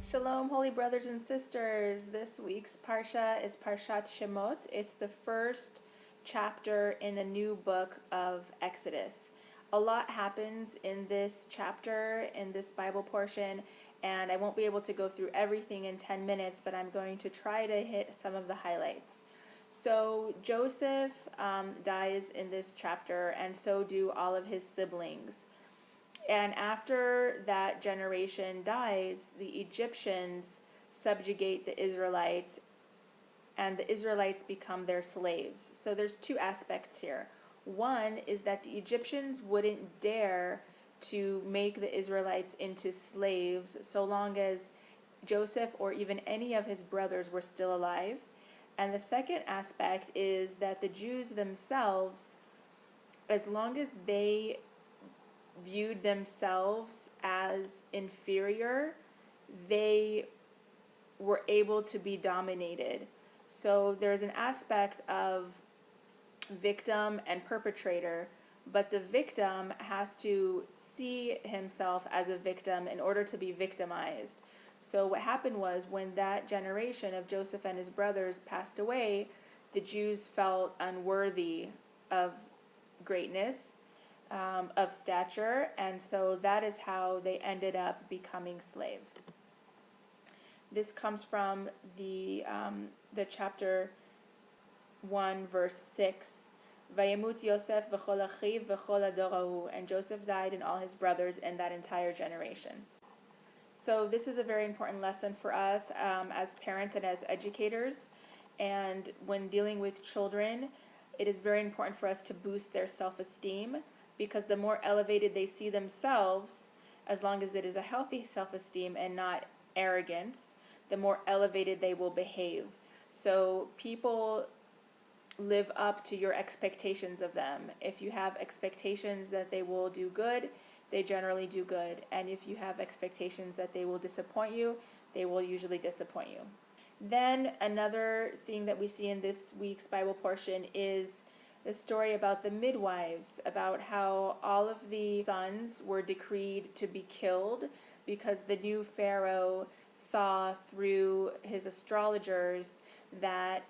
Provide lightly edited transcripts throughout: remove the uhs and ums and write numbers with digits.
Shalom, holy brothers and sisters. This week's Parsha is Parshat Shemot. It's the first chapter in a new book of Exodus. A lot happens in this chapter, in this Bible portion, and I won't be able to go through everything in 10 minutes, but I'm going to try to hit some of the highlights. So Joseph dies in this chapter, and so do all of his siblings. And after that generation dies, the Egyptians subjugate the Israelites, and the Israelites become their slaves. So there's two aspects here. One is that the Egyptians wouldn't dare to make the Israelites into slaves so long as Joseph or even any of his brothers were still alive. And the second aspect is that the Jews themselves, as long as they viewed themselves as inferior, they were able to be dominated. So there's an aspect of victim and perpetrator, but the victim has to see himself as a victim in order to be victimized. So what happened was, when that generation of Joseph and his brothers passed away, the Jews felt unworthy of greatness, of stature, and so that is how they ended up becoming slaves. This comes from the chapter 1, verse 6. Vayamut Yosef v'chol achiv v'chol hador hahu, and Joseph died and all his brothers and that entire generation. So this is a very important lesson for us as parents and as educators. And when dealing with children, it is very important for us to boost their self-esteem, because the more elevated they see themselves, as long as it is a healthy self-esteem and not arrogance, the more elevated they will behave. So people live up to your expectations of them. If you have expectations that they will do good, they generally do good. And if you have expectations that they will disappoint you, they will usually disappoint you. Then another thing that we see in this week's Bible portion is the story about the midwives, about how all of the sons were decreed to be killed because the new Pharaoh saw through his astrologers that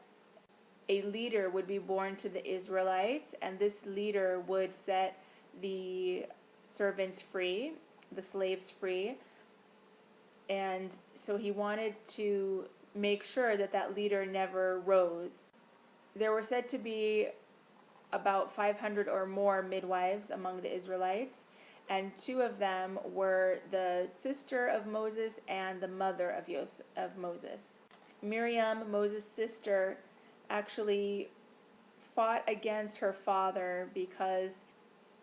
a leader would be born to the Israelites, and this leader would set the servants free, the slaves free. And so he wanted to make sure that that leader never rose. There were said to be about 500 or more midwives among the Israelites, and two of them were the sister of Moses and the mother of Moses. Miriam, Moses' sister, actually fought against her father because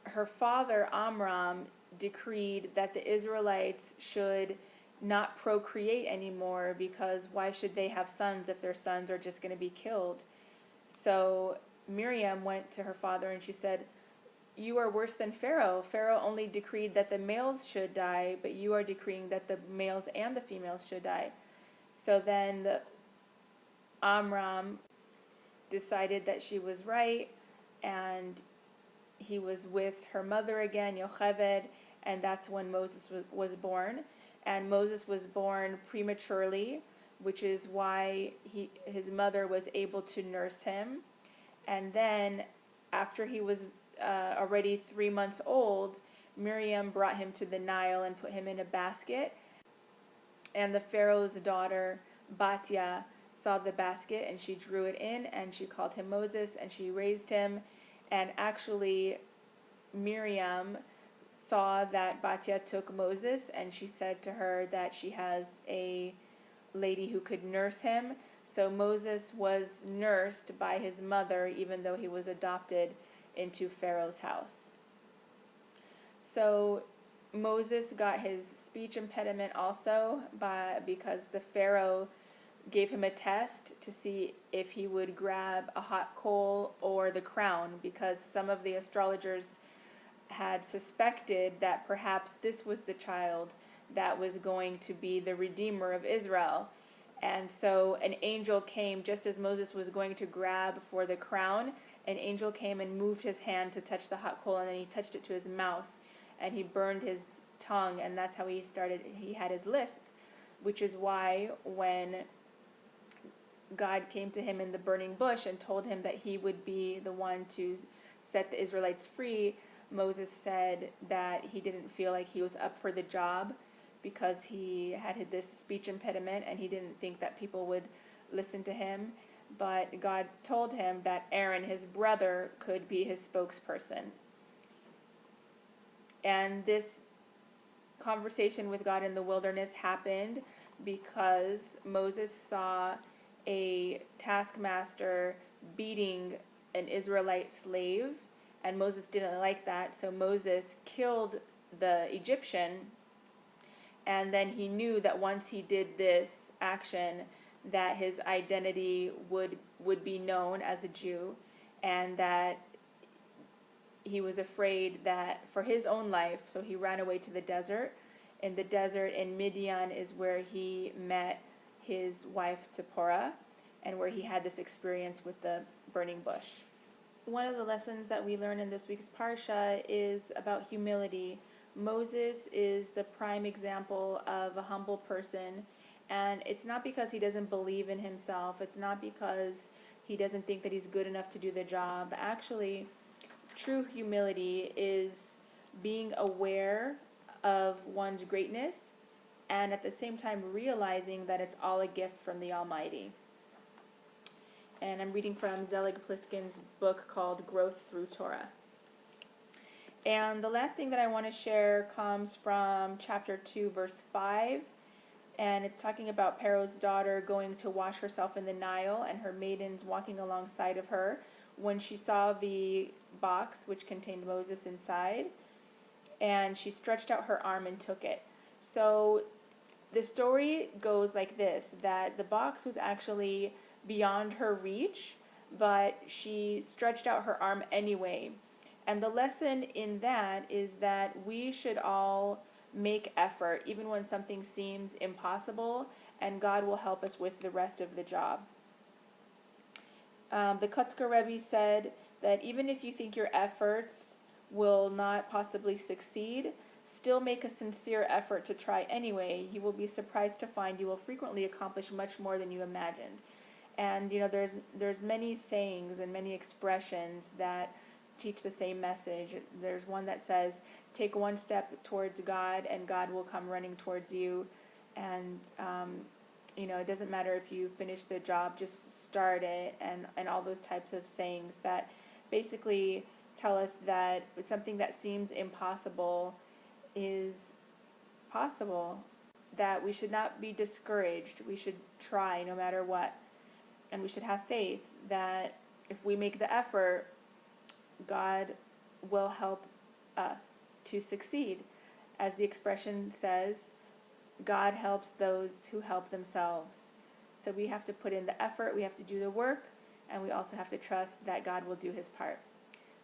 her father, Amram, decreed that the Israelites should not procreate anymore, because why should they have sons if their sons are just going to be killed? So Miriam went to her father and she said, "You are worse than Pharaoh. Pharaoh only decreed that the males should die, but you are decreeing that the males and the females should die." So then Amram decided that she was right, and he was with her mother again, Yocheved, and that's when Moses was born. And Moses was born prematurely, which is why his mother was able to nurse him. And then after he was already 3 months old, Miriam brought him to the Nile and put him in a basket. And the Pharaoh's daughter, Batya, saw the basket and she drew it in and she called him Moses and she raised him. And actually, Miriam saw that Batya took Moses, and she said to her that she has a lady who could nurse him. So Moses was nursed by his mother, even though he was adopted into Pharaoh's house. So Moses got his speech impediment also because the Pharaoh gave him a test to see if he would grab a hot coal or the crown, because some of the astrologers had suspected that perhaps this was the child that was going to be the redeemer of Israel. And so an angel came just as Moses was going to grab for the crown. An angel came and moved his hand to touch the hot coal, and then he touched it to his mouth and he burned his tongue, and that's how he had his lisp. which is why when God came to him in the burning bush and told him that he would be the one to set the Israelites free, Moses said that he didn't feel like he was up for the job because he had this speech impediment and he didn't think that people would listen to him. But God told him that Aaron, his brother, could be his spokesperson. And this conversation with God in the wilderness happened because Moses saw a taskmaster beating an Israelite slave, and Moses didn't like that, so Moses killed the Egyptian, and then he knew that once he did this action that his identity would be known as a Jew, and that he was afraid that for his own life, so he ran away to the desert. In the desert in Midian is where he met his wife Zipporah, and where he had this experience with the burning bush. One of the lessons that we learn in this week's Parsha is about humility. Moses is the prime example of a humble person, and it's not because he doesn't believe in himself. It's not because he doesn't think that he's good enough to do the job. Actually, true humility is being aware of one's greatness and at the same time realizing that it's all a gift from the Almighty. And I'm reading from Zelig Pliskin's book called Growth Through Torah. And the last thing that I want to share comes from chapter 2, verse 5. And it's talking about Pharaoh's daughter going to wash herself in the Nile and her maidens walking alongside of her when she saw the box which contained Moses inside. And she stretched out her arm and took it. So the story goes like this, that the box was actually beyond her reach, but she stretched out her arm anyway. And the lesson in that is that we should all make effort, even when something seems impossible, and God will help us with the rest of the job. The Kotzker Rebbe said that even if you think your efforts will not possibly succeed, still make a sincere effort to try anyway. You will be surprised to find you will frequently accomplish much more than you imagined. And there's many sayings and many expressions that teach the same message. There's one that says, take one step towards God and God will come running towards you. And it doesn't matter if you finish the job, just start it, and all those types of sayings that basically tell us that something that seems impossible is possible, that we should not be discouraged. We should try no matter what. And we should have faith that if we make the effort, God will help us to succeed. As the expression says, God helps those who help themselves. So we have to put in the effort, we have to do the work, and we also have to trust that God will do his part.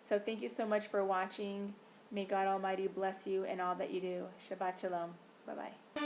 So thank you so much for watching. May God Almighty bless you in all that you do. Shabbat Shalom. Bye-bye.